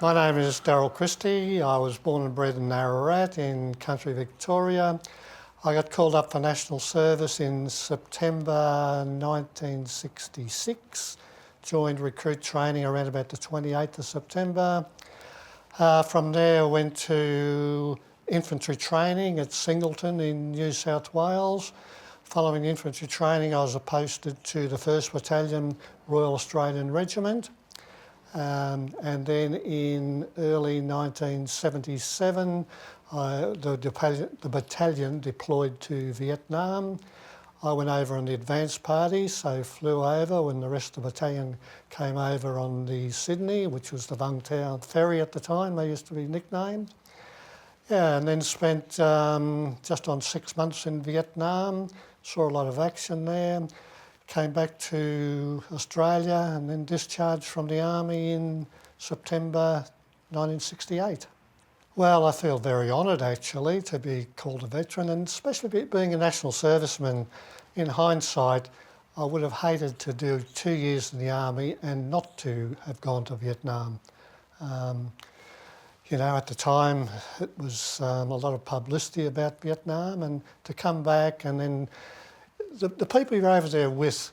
My name is Daryl Christie. I was born and bred in Ararat in country Victoria. I got called up for national service in September 1966, joined recruit training around about the 28th of September. From there I went to infantry training at Singleton in New South Wales. Following infantry training I was posted to the 1st Battalion Royal Australian Regiment. And then in early 1977, the battalion deployed to Vietnam. I went over on the advance party, so flew over when the rest of the battalion came over on the Sydney, which was the Vung Tau Ferry at the time, they used to be nicknamed. Yeah, and then spent just on 6 months in Vietnam, saw a lot of action there. Came back to Australia and then discharged from the Army in September 1968. Well, I feel very honoured actually to be called a veteran, and especially being a national serviceman. In hindsight, I would have hated to do 2 years in the Army and not to have gone to Vietnam. You know, at the time it was a lot of publicity about Vietnam, and to come back and then the people you're over there with,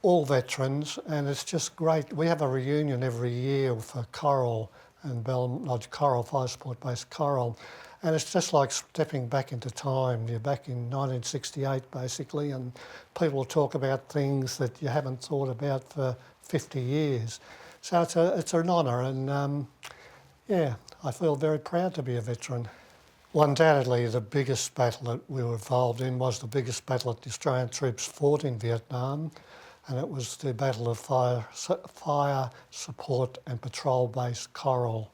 all veterans, and it's just great. We have a reunion every year for Coral and Bell Lodge Coral, Fire Sport based Coral, and it's just like stepping back into time. You're back in 1968 basically, and people talk about things that you haven't thought about for 50 years. So it's an honour, and yeah, I feel very proud to be a veteran. Well, undoubtedly the biggest battle that we were involved in was the biggest battle that the Australian troops fought in Vietnam, and it was the Battle of Fire Support and Patrol Base Coral.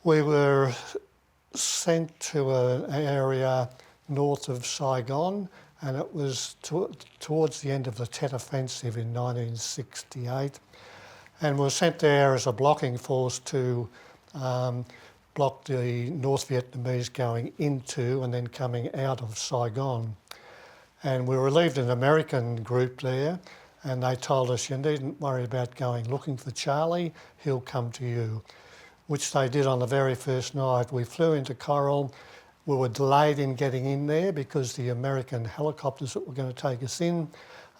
We were sent to an area north of Saigon, and it was towards the end of the Tet Offensive in 1968, and we were sent there as a blocking force to blocked the North Vietnamese going into and then coming out of Saigon. And we relieved an American group there, and they told us, you needn't worry about going looking for Charlie, he'll come to you, which they did on the very first night. We flew into Coral. We were delayed in getting in there because the American helicopters that were going to take us in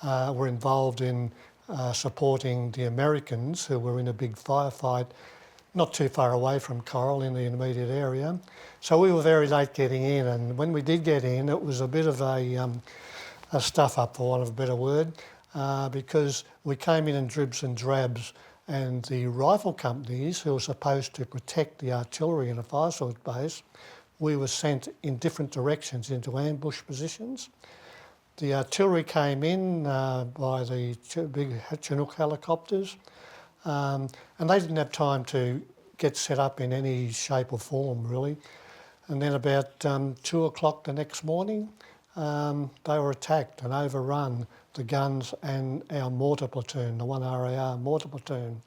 were involved in supporting the Americans who were in a big firefight not too far away from Coral in the immediate area. So we were very late getting in, and when we did get in, it was a bit of a stuff up, for want of a better word, because we came in dribs and drabs, and the rifle companies who were supposed to protect the artillery in a fire support base, we were sent in different directions into ambush positions. The artillery came in by the big Chinook helicopters, and they didn't have time to get set up in any shape or form really. And then about 2 o'clock the next morning, they were attacked and overrun, the guns and our mortar platoon, the 1 RAR mortar platoon.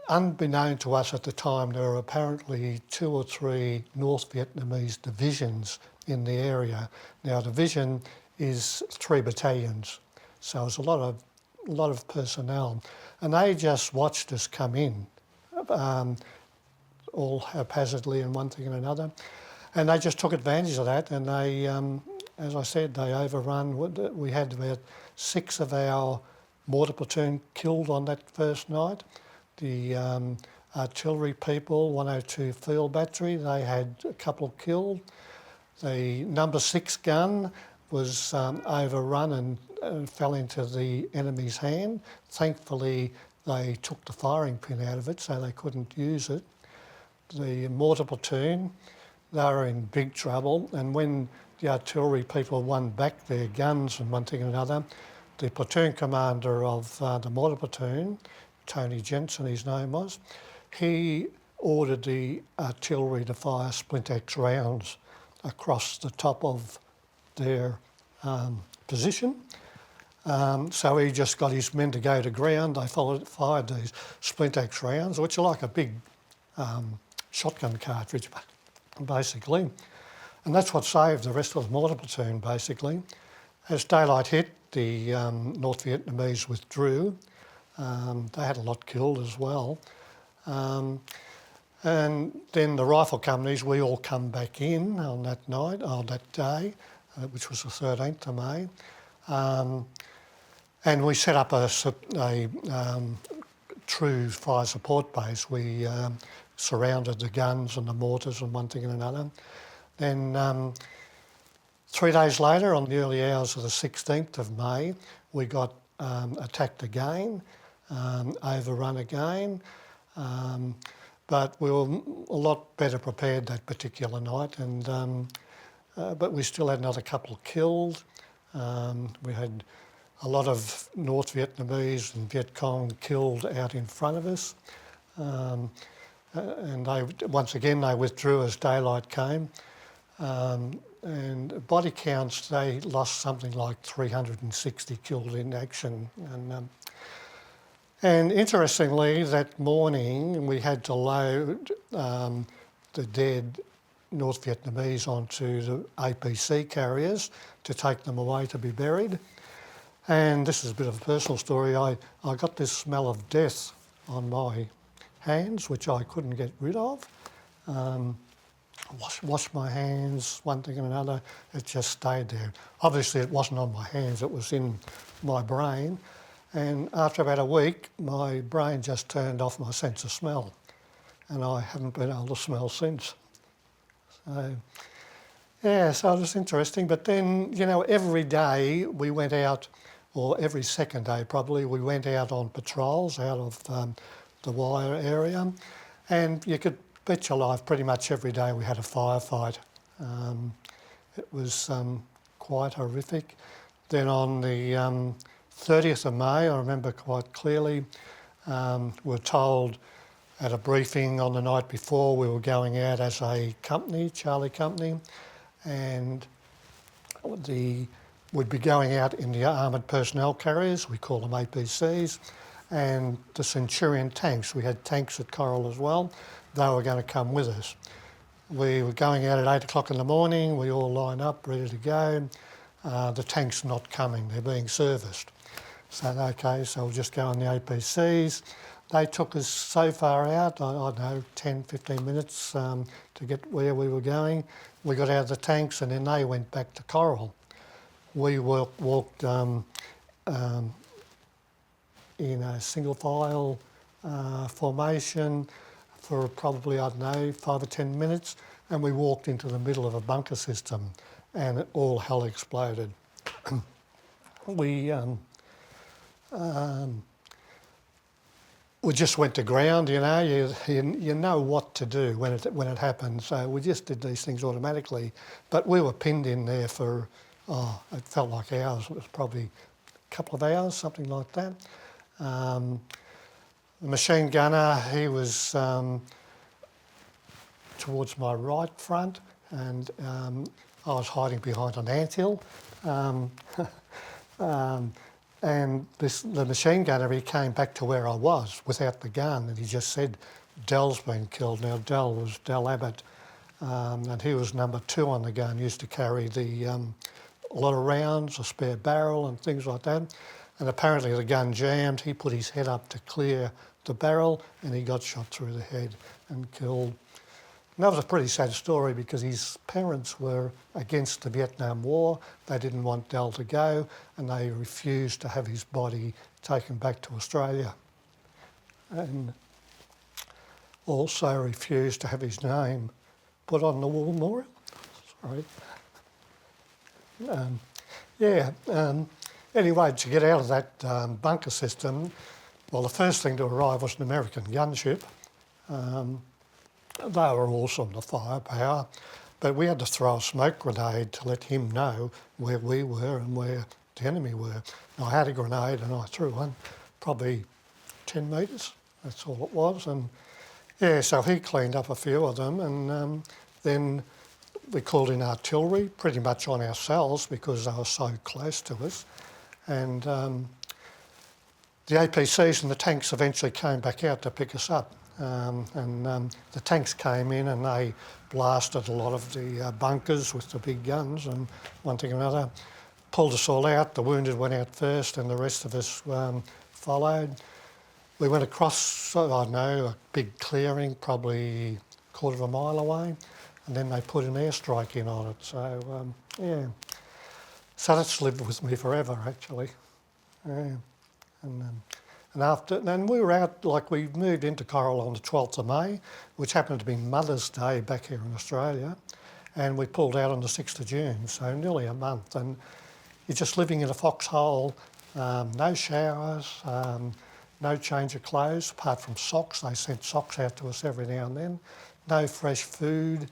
Unbeknown to us at the time, there were apparently 2 or 3 North Vietnamese divisions in the area. Now, a division is 3 battalions. So it was a lot of personnel, and they just watched us come in, all haphazardly and one thing and another, and they just took advantage of that. And they, as I said, they overrun. We had about 6 of our mortar platoon killed on that first night. The artillery people, 102 Field Battery, they had a couple killed. The number 6 gun was overrun and fell into the enemy's hand. Thankfully, they took the firing pin out of it, so they couldn't use it. The mortar platoon, they were in big trouble, and when the artillery people won back their guns and one thing and another, the platoon commander of the mortar platoon, Tony Jensen his name was, he ordered the artillery to fire Splint-X rounds across the top of their position. So he just got his men to go to ground. They fired these Splint-X rounds, which are like a big shotgun cartridge, basically. And that's what saved the rest of the mortar platoon, basically. As daylight hit, the North Vietnamese withdrew. They had a lot killed as well. And then the rifle companies, we all come back in on that night, on that day, which was the 13th of May. And we set up a true fire support base. We surrounded the guns and the mortars and one thing and another. Then 3 days later, on the early hours of the 16th of May, we got attacked again, overrun again. But we were a lot better prepared that particular night, and but we still had another couple killed. We had a lot of North Vietnamese and Viet Cong killed out in front of us, and once again they withdrew as daylight came. And body counts, they lost something like 360 killed in action. And interestingly, that morning we had to load the dead North Vietnamese onto the APC carriers to take them away to be buried. And this is a bit of a personal story. I got this smell of death on my hands, which I couldn't get rid of. Wash my hands, one thing and another, it just stayed there. Obviously it wasn't on my hands, it was in my brain. And after about a week, my brain just turned off my sense of smell, and I haven't been able to smell since. So, yeah, so it was interesting. But then, you know, every day we went out, or every second day probably, we went out on patrols out of the wire area, and you could bet your life pretty much every day we had a firefight. It was quite horrific. Then on the 30th of May, I remember quite clearly, we were told at a briefing on the night before we were going out as a company, Charlie Company, and we'd be going out in the armoured personnel carriers, we call them APCs, and the Centurion tanks. We had tanks at Coral as well. They were going to come with us. We were going out at 8 o'clock in the morning, we all line up, ready to go. The tank's not coming, they're being serviced. So, okay, so we'll just go on the APCs. They took us so far out, I don't know, 10, 15 minutes to get where we were going. We got out of the tanks and then they went back to Coral. We walked in a single file formation for probably, I don't know, 5 or 10 minutes, and we walked into the middle of a bunker system and all hell exploded. We just went to ground, you know. You know what to do when it happens. So we just did these things automatically. But we were pinned in there for, it felt like hours. It was probably a couple of hours, something like that. The machine gunner, he was towards my right front, and I was hiding behind an anthill. And the machine gunner, he came back to where I was without the gun, and he just said, Dell's been killed. Now, Dell was Dell Abbott, and he was number 2 on the gun, used to carry a lot of rounds, a spare barrel and things like that. And apparently the gun jammed, he put his head up to clear the barrel, and he got shot through the head and killed. And that was a pretty sad story because his parents were against the Vietnam War. They didn't want Dell to go, and they refused to have his body taken back to Australia. And also refused to have his name put on the war memorial. Sorry. Anyway, to get out of that bunker system, well, the first thing to arrive was an American gunship. They were awesome, the firepower, but we had to throw a smoke grenade to let him know where we were and where the enemy were. And I had a grenade and I threw one, probably 10 metres, that's all it was. And yeah, so he cleaned up a few of them, and then we called in artillery pretty much on ourselves because they were so close to us. And the APCs and the tanks eventually came back out to pick us up. The tanks came in and they blasted a lot of the bunkers with the big guns and one thing or another, pulled us all out. The wounded went out first and the rest of us followed. We went across, I don't know, a big clearing, probably a quarter of a mile away, and then they put an airstrike in on it. So, yeah. So that's lived with me forever, actually. Yeah. And we were out, like we moved into Coral on the 12th of May, which happened to be Mother's Day back here in Australia, and we pulled out on the 6th of June, so nearly a month. And you're just living in a foxhole, no showers, no change of clothes, apart from socks. They sent socks out to us every now and then. No fresh food,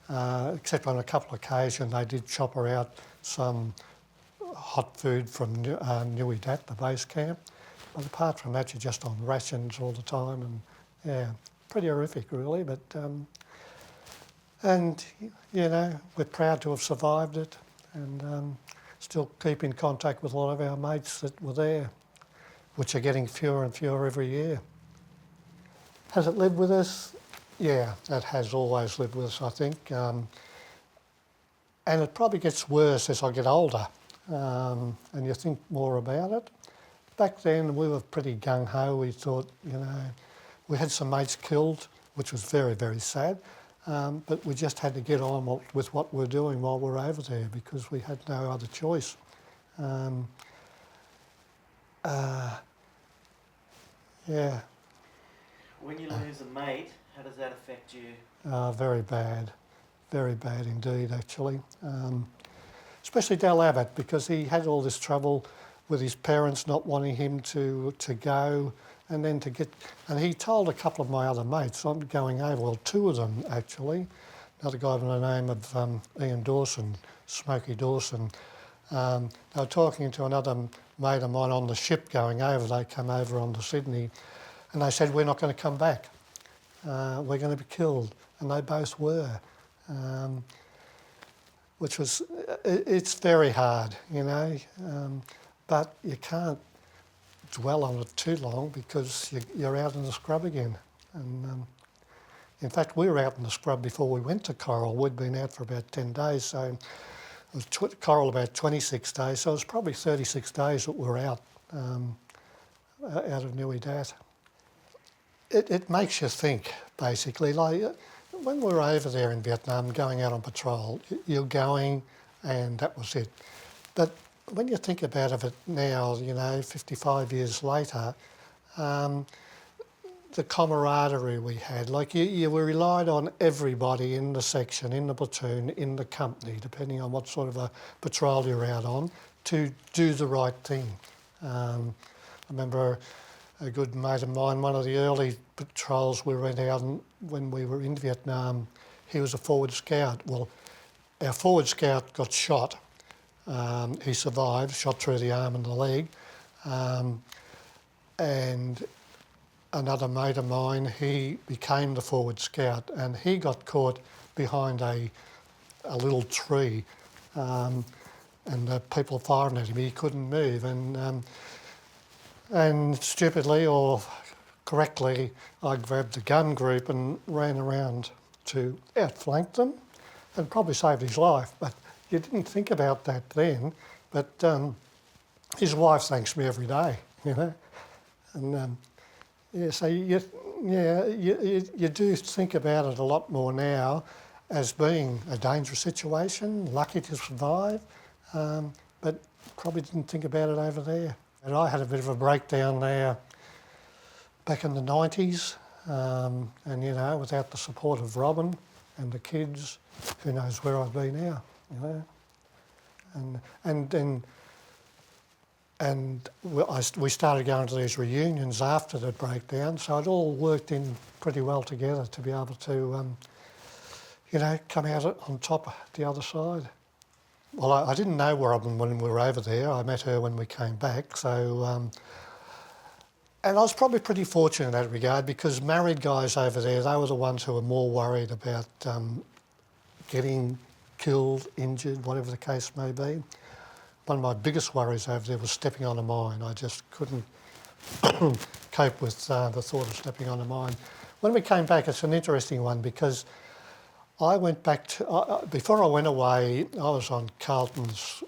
except on a couple of occasions they did chopper out some hot food from Nui Dat, the base camp. But apart from that, you're just on rations all the time, and yeah, pretty horrific really. But and you know, we're proud to have survived it, and still keep in contact with a lot of our mates that were there, which are getting fewer and fewer every year. Has it lived with us? Yeah, it has always lived with us, I think. And it probably gets worse as I get older, and you think more about it. Back then we were pretty gung-ho. We thought, you know, we had some mates killed, which was very, very sad, but we just had to get on with what we're doing while we're over there because we had no other choice. Yeah. When you lose a mate, how does that affect you? Very bad indeed, actually. Especially Dal Abbott, because he had all this trouble with his parents not wanting him to go, and then to get. And he told a couple of my other mates, I'm going over. Well, two of them actually. Another guy by the name of Ian Dawson, Smokey Dawson. They were talking to another mate of mine on the ship going over. They come over on to Sydney, and they said, we're not going to come back. We're going to be killed. And they both were. Which was, it's very hard, you know, but you can't dwell on it too long because you're out in the scrub again. And in fact, we were out in the scrub before we went to Coral. We'd been out for about 10 days, so it was Coral about 26 days, so it was probably 36 days that we were out, out of Nui Dat. It makes you think, basically, like when we were over there in Vietnam going out on patrol, you're going and that was it. But when you think about it now, you know, 55 years later, the camaraderie we had, like you relied on everybody in the section, in the platoon, in the company, depending on what sort of a patrol you're out on, to do the right thing. I remember a good mate of mine, one of the early patrols we went out on when we were in Vietnam, he was a forward scout. Well, our forward scout got shot. He survived, shot through the arm and the leg. And another mate of mine, he became the forward scout and he got caught behind a little tree and the people firing at him. He couldn't move and stupidly or correctly, I grabbed the gun group and ran around to outflank them and probably saved his life. But you didn't think about that then. But his wife thanks me every day, you know. And yeah, so you do think about it a lot more now as being a dangerous situation, lucky to survive, but probably didn't think about it over there. And I had a bit of a breakdown there back in the 90s, and you know, without the support of Robin and the kids, who knows where I'd be now, you know. And we started going to these reunions after the breakdown, so it all worked in pretty well together to be able to, you know, come out on top the other side. Well, I didn't know Robin when we were over there. I met her when we came back, so... and I was probably pretty fortunate in that regard because married guys over there, they were the ones who were more worried about getting killed, injured, whatever the case may be. One of my biggest worries over there was stepping on a mine. I just couldn't cope with the thought of stepping on a mine. When we came back, it's an interesting one because I went back to, before I went away, I was on Carlton's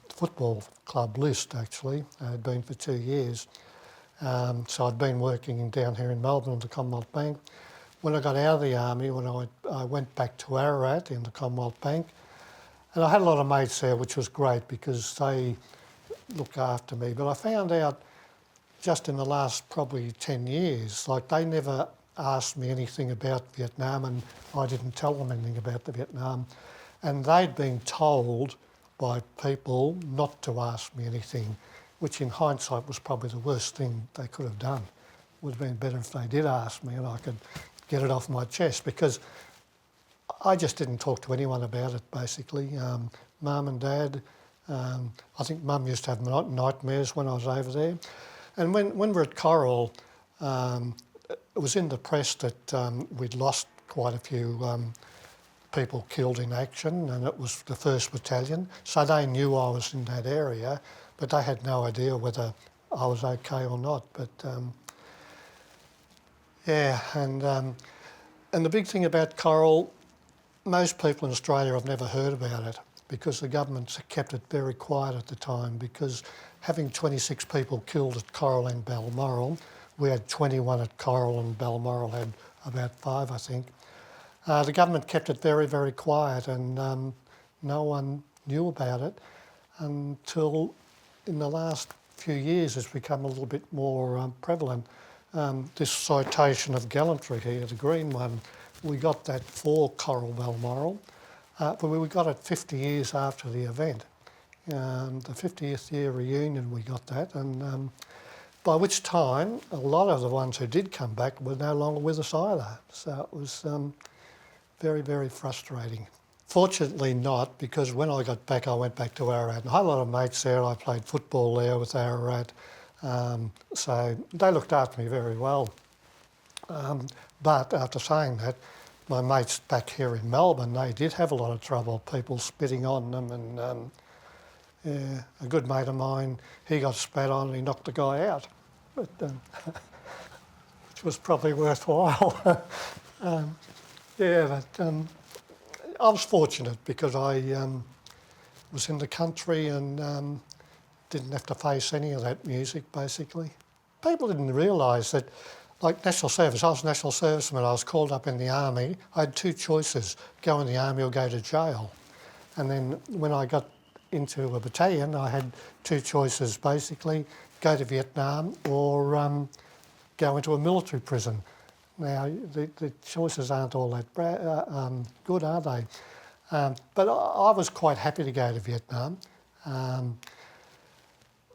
football club list actually. I had been for 2 years. So I'd been working down here in Melbourne at the Commonwealth Bank. When I got out of the army, I went back to Ararat in the Commonwealth Bank, and I had a lot of mates there, which was great because they looked after me. But I found out just in the last probably 10 years, like they never asked me anything about Vietnam, and I didn't tell them anything about the Vietnam. And they'd been told by people not to ask me anything, which in hindsight was probably the worst thing they could have done. Would have been better if they did ask me and I could get it off my chest, because I just didn't talk to anyone about it, basically. Mum and Dad, I think Mum used to have nightmares when I was over there. And when we're at Coral, it was in the press that we'd lost quite a few people killed in action, and it was the 1st Battalion. So they knew I was in that area, but they had no idea whether I was okay or not. But yeah, and the big thing about Coral, most people in Australia have never heard about it because the government kept it very quiet at the time, because having 26 people killed at Coral and Balmoral, we had 21 at Coral and Balmoral had about 5, I think. The government kept it very, very quiet, and no one knew about it until in the last few years it's become a little bit more prevalent. This citation of gallantry here, the green one, we got that for Coral Balmoral, but we got it 50 years after the event. The 50th year reunion we got that, and by which time a lot of the ones who did come back were no longer with us either. So it was very, very frustrating. Fortunately not, because when I got back I went back to Ararat. I had a lot of mates there. I played football there with Ararat, so they looked after me very well. But after saying that, my mates back here in Melbourne, they did have a lot of trouble, people spitting on them, and yeah, a good mate of mine, he got spat on and he knocked the guy out, but, which was probably worthwhile. Yeah, but I was fortunate because I was in the country and didn't have to face any of that music, basically. People didn't realise that, like national service, I was a national serviceman, I was called up in the army, I had 2 choices, go in the army or go to jail. And then when I got into a battalion, I had 2 choices, basically, go to Vietnam or go into a military prison. Now, the choices aren't all that good, are they? But I was quite happy to go to Vietnam.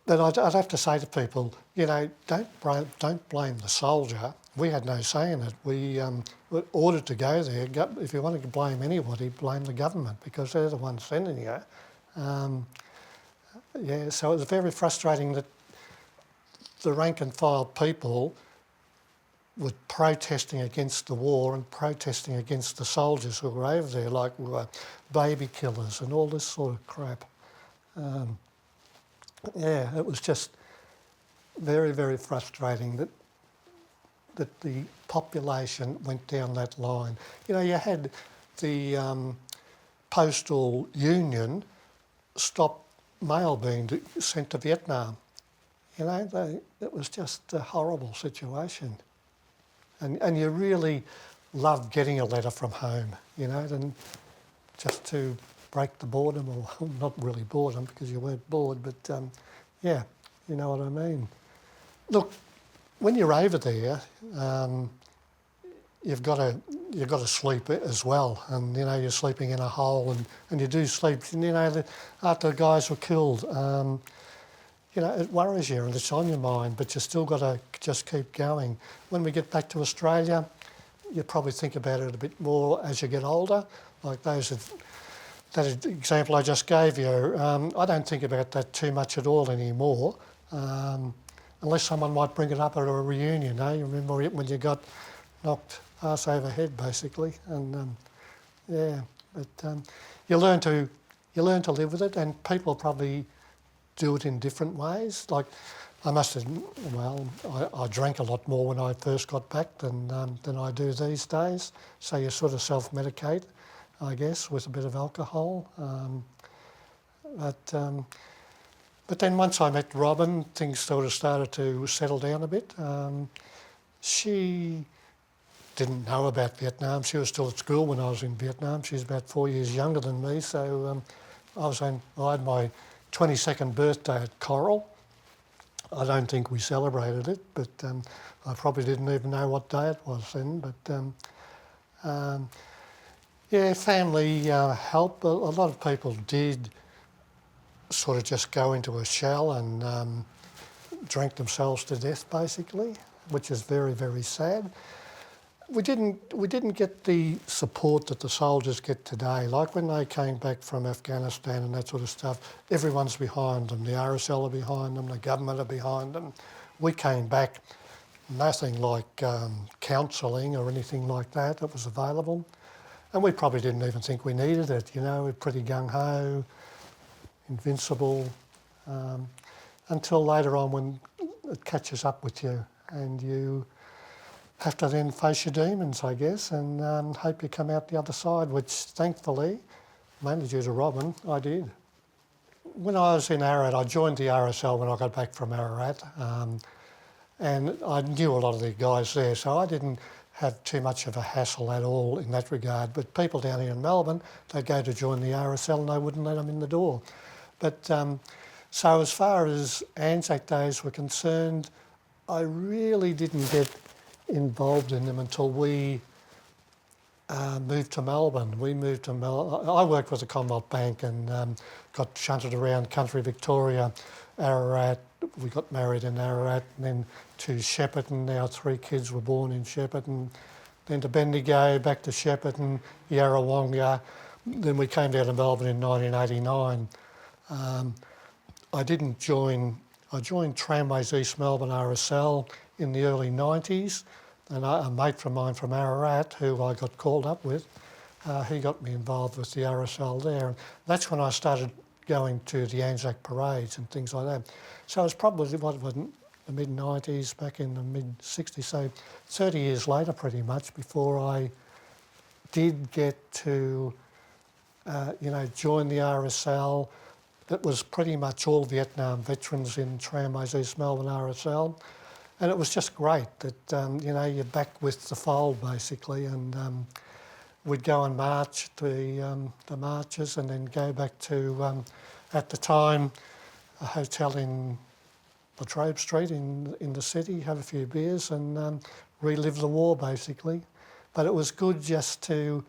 But I'd have to say to people, you know, don't blame the soldier. We had no say in it. We were ordered to go there. If you want to blame anybody, blame the government, because they're the ones sending you. Yeah, so it was very frustrating that the rank and file people were protesting against the war and protesting against the soldiers who were over there, like we were baby killers and all this sort of crap. Yeah, it was just very, very frustrating that the population went down that line. You know, you had the postal union stop mail being sent to Vietnam. You know, it was just a horrible situation. And you really loved getting a letter from home, you know, and just to break the boredom, or not really boredom because you weren't bored, but yeah, you know what I mean. Look, when you're over there, you've got to sleep as well, and you know you're sleeping in a hole, and you do sleep. And, you know, after the guys were killed, you know, it worries you and it's on your mind, but you still got to just keep going. When we get back to Australia, you probably think about it a bit more as you get older. Like that example I just gave you, I don't think about that too much at all anymore, unless someone might bring it up at a reunion. Eh? You remember when you got knocked arse over head, basically, and yeah. But you learn to live with it, and people probably do it in different ways. Like I must have, well, I drank a lot more when I first got back than I do these days. So you sort of self-medicate, I guess, with a bit of alcohol. But But then once I met Robin, things sort of started to settle down a bit. She didn't know about Vietnam. She was still at school when I was in Vietnam. She's about 4 years younger than me, so I had my 22nd birthday at Coral. I don't think we celebrated it, but I probably didn't even know what day it was then. But yeah, family help. A lot of people did sort of just go into a shell and drink themselves to death, basically, which is very, very sad. We didn't get the support that the soldiers get today. Like when they came back from Afghanistan and that sort of stuff, everyone's behind them. The RSL are behind them, the government are behind them. We came back, nothing like counselling or anything like that was available. And we probably didn't even think we needed it, you know, we're pretty gung-ho, invincible, until later on when it catches up with you and you have to then face your demons, I guess, and hope you come out the other side, which thankfully, mainly due to Robin, I did. When I was in Ararat, I joined the RSL when I got back from Ararat, and I knew a lot of the guys there, so I didn't have too much of a hassle at all in that regard. But people down here in Melbourne, they'd go to join the RSL and they wouldn't let them in the door. But so as far as Anzac days were concerned, I really didn't get involved in them until we moved to Melbourne. I worked with the Commonwealth Bank and got shunted around country Victoria, Ararat. We got married in Ararat, and then to Shepparton. Our 3 kids were born in Shepparton. Then to Bendigo, back to Shepparton, Yarrawonga. Then we came down to Melbourne in 1989. I joined Tramways East Melbourne RSL in the early 90s, and a mate from mine from Ararat, who I got called up with, he got me involved with the RSL there. And that's when I started going to the Anzac parades and things like that. So it was probably, the mid-90s, back in the mid-60s, so 30 years later pretty much, before I did get to, join the RSL. It was pretty much all Vietnam veterans in Tramways East Melbourne RSL. And it was just great that, you're back with the fold basically, and we'd go and march the marches and then go back to, at the time, a hotel in Latrobe Street in the city, have a few beers and relive the war basically. But it was good just to,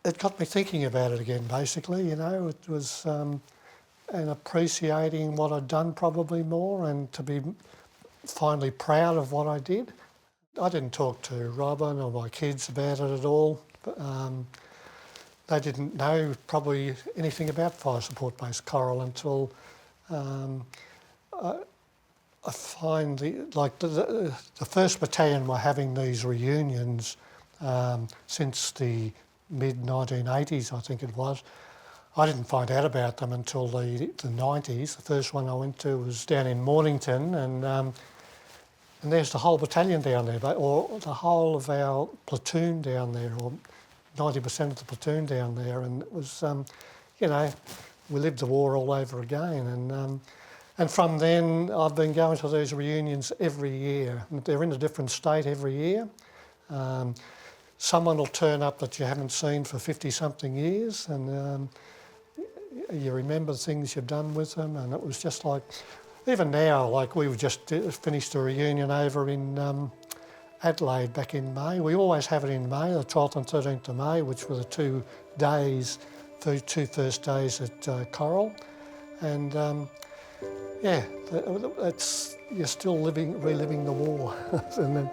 it got me thinking about it again basically, it was, and appreciating what I'd done probably more, and to be finally proud of what I did. I didn't talk to Robin or my kids about it at all. They didn't know probably anything about Fire Support Base Coral until I find the first battalion were having these reunions since the mid-1980s, I think it was. I didn't find out about them until the 90s. The first one I went to was down in Mornington, and there's the whole battalion down there, or the whole of our platoon down there, or 90% of the platoon down there, and it was, we lived the war all over again, and from then I've been going to these reunions every year. They're in a different state every year. Someone will turn up that you haven't seen for 50-something years, and you remember things you've done with them, and it was just like, even now, like we just finished a reunion over in Adelaide back in May. We always have it in May, the 12th and 13th of May, which were the 2 days, the 2 first days at Coral. And you're still reliving the war. And then